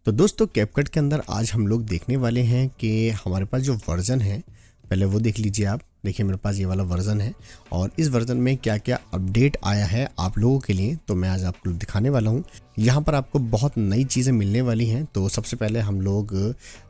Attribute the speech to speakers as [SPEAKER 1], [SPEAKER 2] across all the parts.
[SPEAKER 1] तो दोस्तों कैपकट के अंदर आज हम लोग देखने वाले हैं कि हमारे पास जो वर्ज़न है, पहले वो देख लीजिए आप। देखिए मेरे पास ये वाला वर्ज़न है और इस वर्ज़न में क्या क्या अपडेट आया है आप लोगों के लिए, तो मैं आज आपको दिखाने वाला हूँ। यहाँ पर आपको बहुत नई चीज़ें मिलने वाली हैं। तो सबसे पहले हम लोग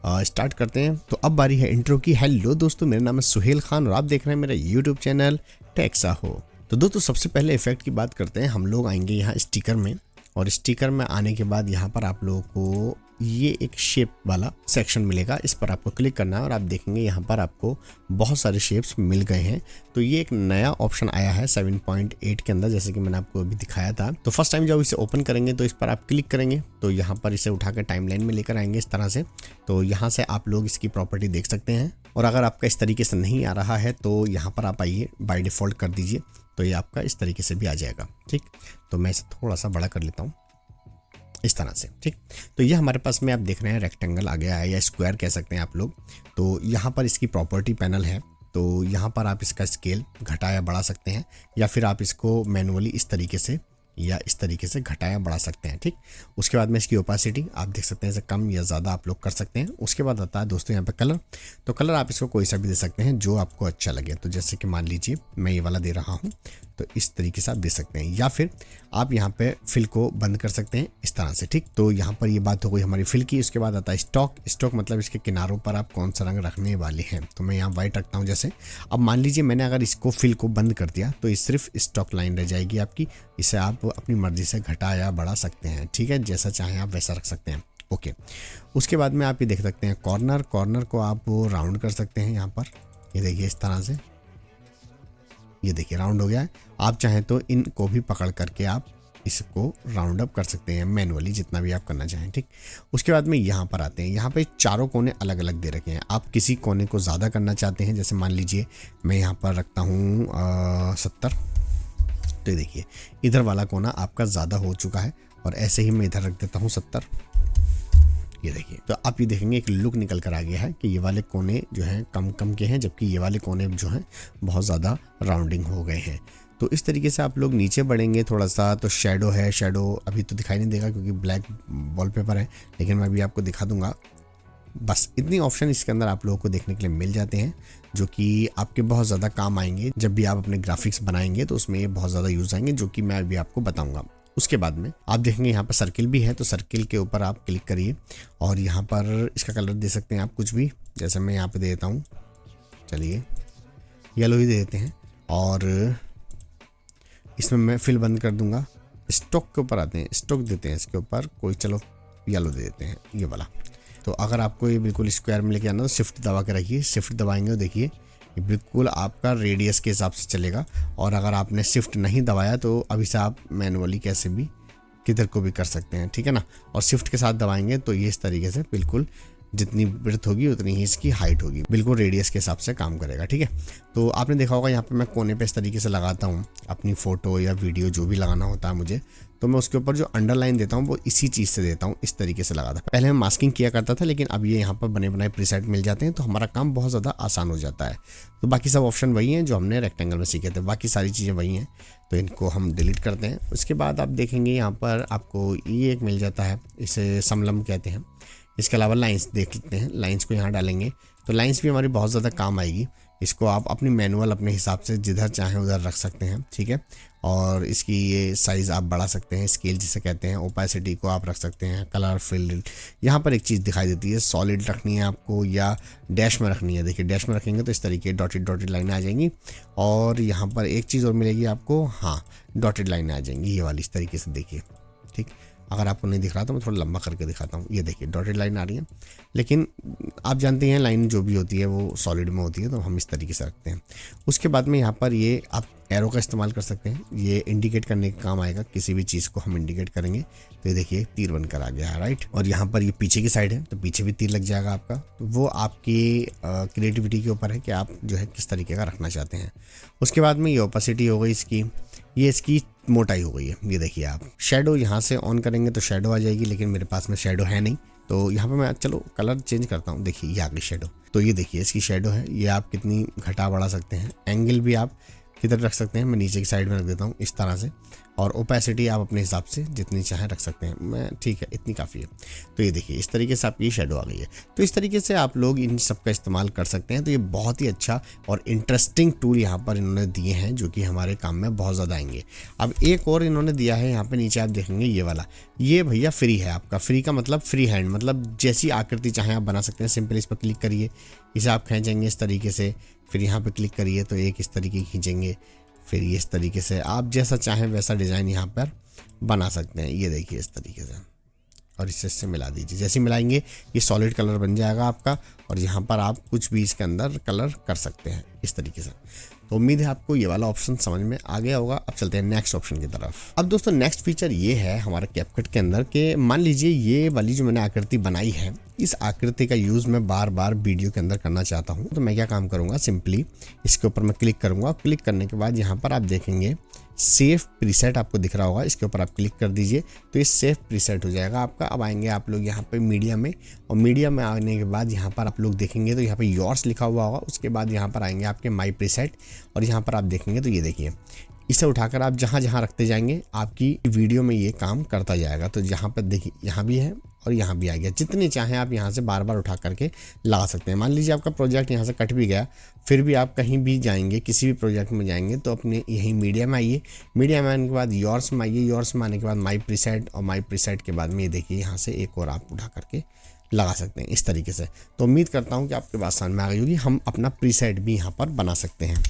[SPEAKER 1] स्टार्ट करते हैं। तो अब बारी है इंट्रो की। हेलो दोस्तों, मेरा नाम है सुहेल खान और आप देख रहे हैं मेरा यूट्यूब चैनल टेक्साहो। तो दोस्तों सबसे पहले इफेक्ट की बात करते हैं। हम लोग आएंगे यहाँ स्टिकर में, और स्टिकर में आने के बाद यहाँ पर आप लोगों को ये एक शेप वाला सेक्शन मिलेगा। इस पर आपको क्लिक करना है और आप देखेंगे यहाँ पर आपको बहुत सारे शेप्स मिल गए हैं। तो ये एक नया ऑप्शन आया है 7.8 के अंदर, जैसे कि मैंने आपको अभी दिखाया था। तो फर्स्ट टाइम जब इसे ओपन करेंगे तो इस पर आप क्लिक करेंगे तो यहाँ पर इसे उठाकर टाइमलाइन में लेकर आएंगे इस तरह से। तो यहाँ से आप लोग इसकी प्रॉपर्टी देख सकते हैं। और अगर आपका इस तरीके से नहीं आ रहा है तो यहाँ पर आप आइए, बाय डिफ़ॉल्ट कर दीजिए, तो ये आपका इस तरीके से भी आ जाएगा। ठीक, तो मैं इसे थोड़ा सा बड़ा कर लेता हूँ इस तरह से। ठीक, तो ये हमारे पास में आप देख रहे हैं रेक्टेंगल आ गया है, या स्क्वायर कह सकते हैं आप लोग। तो यहाँ पर इसकी प्रॉपर्टी पैनल है। तो यहाँ पर आप इसका स्केल घटा या बढ़ा सकते हैं, या फिर आप इसको मैनुअली इस तरीके से या इस तरीके से घटाया बढ़ा सकते हैं। ठीक, उसके बाद में इसकी ओपेसिटी आप देख सकते हैं, इसे कम या ज़्यादा आप लोग कर सकते हैं। उसके बाद आता है दोस्तों यहाँ पे कलर। तो कलर आप इसको कोई सा भी दे सकते हैं जो आपको अच्छा लगे। तो जैसे कि मान लीजिए मैं ये वाला दे रहा हूँ, तो इस तरीके से आप दे सकते हैं, या फिर आप यहाँ पे फिल को बंद कर सकते हैं इस तरह से। ठीक, तो यहाँ पर ये बात हो गई हमारी फिल की। उसके बाद आता है स्टॉक। स्टॉक मतलब इसके किनारों पर आप कौन सा रंग रखने वाले हैं। तो मैं यहाँ वाइट रखता हूँ। जैसे अब मान लीजिए मैंने अगर इसको फिल को बंद कर दिया तो ये सिर्फ स्टॉक लाइन रह जाएगी आपकी। इसे आप अपनी मर्जी से घटा या बढ़ा सकते हैं। ठीक है, जैसा चाहें आप वैसा रख सकते हैं। ओके, उसके बाद में आप ये देख सकते हैं कॉर्नर। कॉर्नर को आप राउंड कर सकते हैं यहाँ पर। ये देखिए इस तरह से, ये देखिए राउंड हो गया है। आप चाहें तो इनको भी पकड़ करके आप इसको राउंड अप कर सकते हैं मैनुअली, जितना भी आप करना चाहें। ठीक, उसके बाद में यहाँ पर आते हैं। यहाँ पे चारों कोने अलग अलग दे रखे हैं। आप किसी कोने को ज़्यादा करना चाहते हैं, जैसे मान लीजिए मैं यहाँ पर रखता हूँ 70। तो ये देखिए इधर वाला कोना आपका ज़्यादा हो चुका है, और ऐसे ही मैं इधर रख देता हूँ 70। ये देखिए, तो आप ये देखेंगे एक लुक निकल कर आ गया है कि ये वाले कोने जो हैं कम कम के हैं, जबकि ये वाले कोने जो हैं बहुत ज़्यादा राउंडिंग हो गए हैं। तो इस तरीके से आप लोग नीचे बढ़ेंगे थोड़ा सा, तो शेडो है। शेडो अभी तो दिखाई नहीं देगा क्योंकि ब्लैक वॉलपेपर है, लेकिन मैं अभी आपको दिखा दूंगा। बस इतनी ऑप्शन इसके अंदर आप लोगों को देखने के लिए मिल जाते हैं, जो कि आपके बहुत ज़्यादा काम आएंगे जब भी आप अपने ग्राफिक्स बनाएंगे। तो उसमें ये बहुत ज़्यादा यूज़ आएंगे, जो कि मैं अभी आपको बताऊंगा। उसके बाद में आप देखेंगे यहाँ पर सर्किल भी है। तो सर्किल के ऊपर आप क्लिक करिए और यहाँ पर इसका कलर दे सकते हैं आप कुछ भी। जैसे मैं यहाँ पे दे देता हूँ, चलिए येलो ही दे देते हैं, और इसमें मैं फिल बंद कर दूंगा। स्टॉक के ऊपर आते हैं, स्टॉक देते हैं इसके ऊपर कोई, चलो येलो दे देते हैं ये वाला। तो अगर आपको ये बिल्कुल स्क्वायर में लेके आना तो शिफ्ट दबा के रखिए। शिफ्ट दबाएंगे तो देखिए ये बिल्कुल आपका रेडियस के हिसाब से चलेगा। और अगर आपने शिफ्ट नहीं दबाया तो अभी से आप मैनुअली कैसे भी किधर को भी कर सकते हैं, ठीक है ना। और शिफ्ट के साथ दबाएंगे तो ये इस तरीके से बिल्कुल जितनी ब्रेथ होगी उतनी ही इसकी हाइट होगी, बिल्कुल रेडियस के हिसाब से काम करेगा। ठीक है, तो आपने देखा होगा यहाँ पे मैं कोने पे इस तरीके से लगाता हूँ अपनी फ़ोटो या वीडियो जो भी लगाना होता है मुझे, तो मैं उसके ऊपर जो अंडरलाइन देता हूँ वो इसी चीज़ से देता हूँ, इस तरीके से लगाता। पहले मैं मास्किंग किया करता था, लेकिन अब ये यहाँ पर बने बनाए प्रीसेट मिल जाते हैं, तो हमारा काम बहुत ज़्यादा आसान हो जाता है। तो बाकी सब ऑप्शन वही हैं जो हमने रेक्टेंगल में सीखे थे, बाकी सारी चीज़ें वही हैं। तो इनको हम डिलीट करते हैं। उसके बाद आप देखेंगे यहाँ पर आपको ये एक मिल जाता है, इसे समलम कहते हैं। इसके अलावा लाइंस देख लेते हैं। लाइंस को यहाँ डालेंगे तो लाइंस भी हमारी बहुत ज़्यादा काम आएगी। इसको आप अपनी मैनुअल अपने हिसाब से जिधर चाहें उधर रख सकते हैं। ठीक है, और इसकी ये साइज़ आप बढ़ा सकते हैं, स्केल जिसे कहते हैं। ओपेसिटी को आप रख सकते हैं, कलर फिल। यहाँ पर एक चीज़ दिखाई देती है, सॉलिड रखनी है आपको या डैश में रखनी है। देखिए डैश में रखेंगे तो इस तरीके डॉटेड डॉटेड लाइनें आ जाएंगी। और यहाँ पर एक चीज़ और मिलेगी आपको, हाँ डॉटेड लाइनें आ जाएंगी ये वाली, इस तरीके से देखिए। ठीक, अगर आपको नहीं दिख रहा तो मैं थोड़ा लंबा करके दिखाता हूँ। ये देखिए डॉटेड लाइन आ रही है, लेकिन आप जानते हैं लाइन जो भी होती है वो सॉलिड में होती है, तो हम इस तरीके से रखते हैं। उसके बाद में यहाँ पर ये आप एरो का इस्तेमाल कर सकते हैं, ये इंडिकेट करने का काम आएगा। किसी भी चीज़ को हम इंडिकेट करेंगे तो ये देखिए तीर बनकर आ गया है, राइट। और यहाँ पर ये पीछे की साइड है तो पीछे भी तीर लग जाएगा आपका। तो वो आपकी क्रिएटिविटी के ऊपर है कि आप जो है किस तरीके का रखना चाहते हैं। उसके बाद में ये ओपेसिटी हो गई इसकी, ये इसकी मोटाई हो गई है। ये देखिए आप शेडो यहाँ से ऑन करेंगे तो शेडो आ जाएगी, लेकिन मेरे पास में शेडो है नहीं, तो यहाँ पे मैं चलो कलर चेंज करता हूँ। देखिए ये आ गई शेडो। तो ये देखिए इसकी शेडो है, ये आप कितनी घटा बढ़ा सकते हैं। एंगल भी आप किधर रख सकते हैं, मैं नीचे की साइड में रख देता हूँ इस तरह से। और ओपेसिटी आप अपने हिसाब से जितनी चाहें रख सकते हैं, मैं ठीक है इतनी काफ़ी है। तो ये देखिए इस तरीके से आपकी शेडो आ गई है। तो इस तरीके से आप लोग इन सब का इस्तेमाल कर सकते हैं। तो ये बहुत ही अच्छा और इंटरेस्टिंग टूल यहाँ पर इन्होंने दिए हैं जो कि हमारे काम में बहुत ज़्यादा आएंगे। अब एक और इन्होंने दिया है यहाँ पे नीचे आप देखेंगे ये वाला, ये भैया फ्री है आपका। फ्री का मतलब फ्री हैंड, मतलब जैसी आकृति चाहें आप बना सकते हैं। सिंपल इस पर क्लिक करिए, इसे आप खींचेंगे इस तरीके से, फिर यहाँ पे क्लिक करिए तो एक इस तरीके खींचेंगे, फिर ये इस तरीके से आप जैसा चाहें वैसा डिज़ाइन यहाँ पर बना सकते हैं। ये देखिए इस तरीके से, और इससे मिला दीजिए। जैसे मिलाएंगे ये सॉलिड कलर बन जाएगा आपका, और यहाँ पर आप कुछ भी इसके अंदर कलर कर सकते हैं इस तरीके से। तो उम्मीद है आपको ये वाला ऑप्शन समझ में आ गया होगा। अब चलते हैं नेक्स्ट ऑप्शन की तरफ। अब दोस्तों नेक्स्ट फीचर ये है हमारे कैपकट के अंदर कि मान लीजिए ये वाली जो मैंने आकृति बनाई है, इस आकृति का यूज़ मैं बार बार वीडियो के अंदर करना चाहता हूँ। तो मैं क्या काम करूँगा, सिंपली इसके ऊपर मैं क्लिक करूँगा। क्लिक करने के बाद यहाँ पर आप देखेंगे सेव प्रीसेट आपको दिख रहा होगा, इसके ऊपर आप क्लिक कर दीजिए तो ये सेव प्रीसेट हो जाएगा आपका। अब आएंगे आप लोग यहाँ पे मीडिया में, और मीडिया में आने के बाद यहाँ पर आप लोग देखेंगे तो यहाँ पे योर्स लिखा हुआ होगा। उसके बाद यहाँ पर आएंगे आपके माई प्रीसेट, और यहाँ पर आप देखेंगे तो ये देखिए इसे उठाकर आप जहाँ जहाँ रखते जाएंगे आपकी वीडियो में ये काम करता जाएगा। तो यहाँ पर देखिए यहाँ भी है और यहाँ भी आ गया। जितने चाहें आप यहाँ से बार बार उठा करके लगा सकते हैं। मान लीजिए आपका प्रोजेक्ट यहाँ से कट भी गया, फिर भी आप कहीं भी जाएंगे, किसी भी प्रोजेक्ट में जाएंगे तो अपने यहीं मीडिया में आइए, मीडिया में आने के बाद योर्स में आइए, योर्स में आने के बाद माई प्रीसेट, और माई प्रीसेट के बाद में ये देखिए यहाँ से एक और आप उठा करके लगा सकते हैं इस तरीके से। तो उम्मीद करता हूँ कि आपके बात समझ में आ गई होगी। हम अपना प्रीसेट भी यहाँ पर बना सकते हैं।